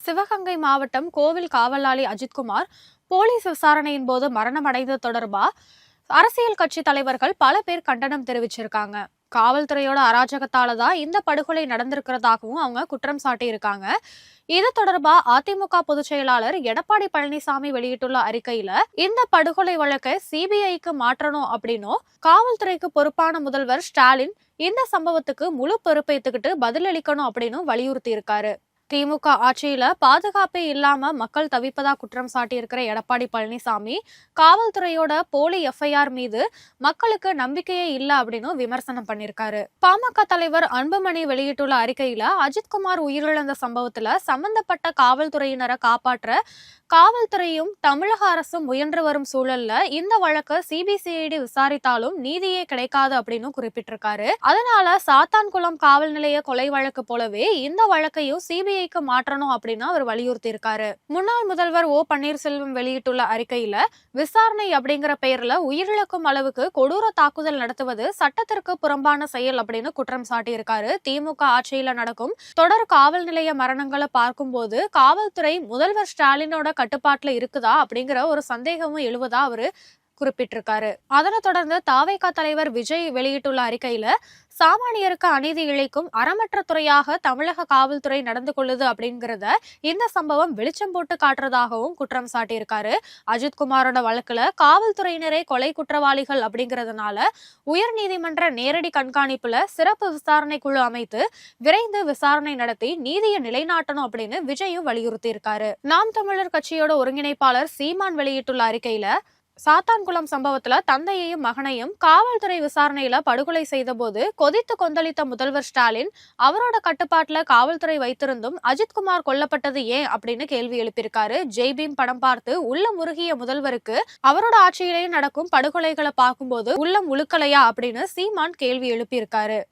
சிவகங்கை மாவட்டம் கோவில் காவலாளி அஜித்குமார் போலீஸ் விசாரணையின் போது மரணமடைந்தது தொடர்பா அரசியல் கட்சி தலைவர்கள் பல பேர் கண்டனம் தெரிவிச்சிருக்காங்க. காவல்துறையோட அராஜகத்தால தான் இந்த படுகொலை நடந்திருக்கிறதாகவும் அவங்க குற்றம் சாட்டி இருக்காங்க. இது தொடர்பா அதிமுக பொதுச் செயலாளர் எடப்பாடி பழனிசாமி வெளியிட்டுள்ள அறிக்கையில இந்த படுகொலை வழக்கை சிபிஐக்கு மாற்றணும் அப்படின்னும், காவல்துறைக்கு பொறுப்பான முதல்வர் ஸ்டாலின் இந்த சம்பவத்துக்கு முழு பொறுப்பேற்றுக்கிட்டு பதிலளிக்கணும் அப்படின்னு வலியுறுத்தி இருக்காரு. திமுக ஆட்சியில பாதுகாப்பே இல்லாம மக்கள் தவிப்பதா குற்றம் சாட்டி இருக்கிற எடப்பாடி பழனிசாமி காவல்துறையோட போலி எஃப்ஐஆர் மீது மக்களுக்கு நம்பிக்கையே இல்ல அப்படின்னு விமர்சனம் பண்ணிருக்காரு. பாமக தலைவர் அன்புமணி வெளியிட்டுள்ள அறிக்கையில அஜித்குமார் உயிரிழந்த சம்பவத்துல சம்பந்தப்பட்ட காவல்துறையினரை காப்பாற்ற காவல்துறையும் தமிழக அரசும் முயன்று வரும் சூழல்ல இந்த வழக்கு சிபிசிஐடி விசாரித்தாலும் நீதியே கிடைக்காது அப்படின்னு குறிப்பிட்டிருக்காரு. அதனால சாத்தான்குளம் காவல் நிலைய கொலை வழக்கு போலவே இந்த வழக்கையும் சிபிஐக்கு மாற்றணும் அப்படின்னு அவர் வலியுறுத்தி இருக்காரு. முன்னாள் முதல்வர் ஓ பன்னீர்செல்வம் வெளியிட்டுள்ள அறிக்கையில விசாரணை அப்படிங்கிற பெயர்ல உயிரிழக்கும் அளவுக்கு கொடூர தாக்குதல் நடத்துவது சட்டத்திற்கு புறம்பான செயல் அப்படின்னு குற்றம் சாட்டி இருக்காரு. திமுக ஆட்சியில நடக்கும் தொடர் காவல் நிலைய மரணங்களை பார்க்கும்போது காவல்துறை முதல்வர் ஸ்டாலினோட கட்டுப்பாட்டுல இருக்குதா அப்படிங்கிற ஒரு சந்தேகமும் எழுவதா அவரு குறிப்பிட்டிருக்காரு. அதனை தொடர்ந்து தாவேகா தலைவர் விஜய் வெளியிட்டுள்ள அறிக்கையில சாமானியருக்கு அநீதி இழைக்கும் அறமற்ற துறையாக தமிழக காவல்துறை நடந்து கொள்ளுது அப்படிங்கிறத இந்த சம்பவம் வெளிச்சம் போட்டு காட்டுறதாகவும் குற்றம் சாட்டியிருக்காரு. அஜித்குமாரோட வழக்குல காவல்துறையினரே கொலை குற்றவாளிகள் அப்படிங்கிறதுனால உயர் நீதிமன்ற நேரடி கண்காணிப்புல சிறப்பு விசாரணை குழு அமைத்து விரைந்து விசாரணை நடத்தி நீதியை நிலைநாட்டணும் அப்படின்னு விஜயும் வலியுறுத்தி இருக்காரு. நாம் தமிழர் கட்சியோட ஒருங்கிணைப்பாளர் சீமான் வெளியிட்டுள்ள அறிக்கையில சாத்தான்குளம் சம்பவத்துல தந்தையையும் மகனையும் காவல்துறை விசாரணையில படுகொலை செய்த போது கொதித்து கொந்தளித்த முதல்வர் ஸ்டாலின் அவரோட கட்டுப்பாட்டுல காவல்துறை வைத்திருந்தும் அஜித்குமார் கொல்லப்பட்டது ஏன் அப்படின்னு கேள்வி எழுப்பியிருக்காரு. ஜெய்பீம் படம் பார்த்து உள்ளம் உருகிய முதல்வருக்கு அவரோட ஆட்சியிலேயே நடக்கும் படுகொலைகளை பார்க்கும்போது உள்ளம் உழுக்கலையா அப்படின்னு சீமான் கேள்வி எழுப்பியிருக்காரு.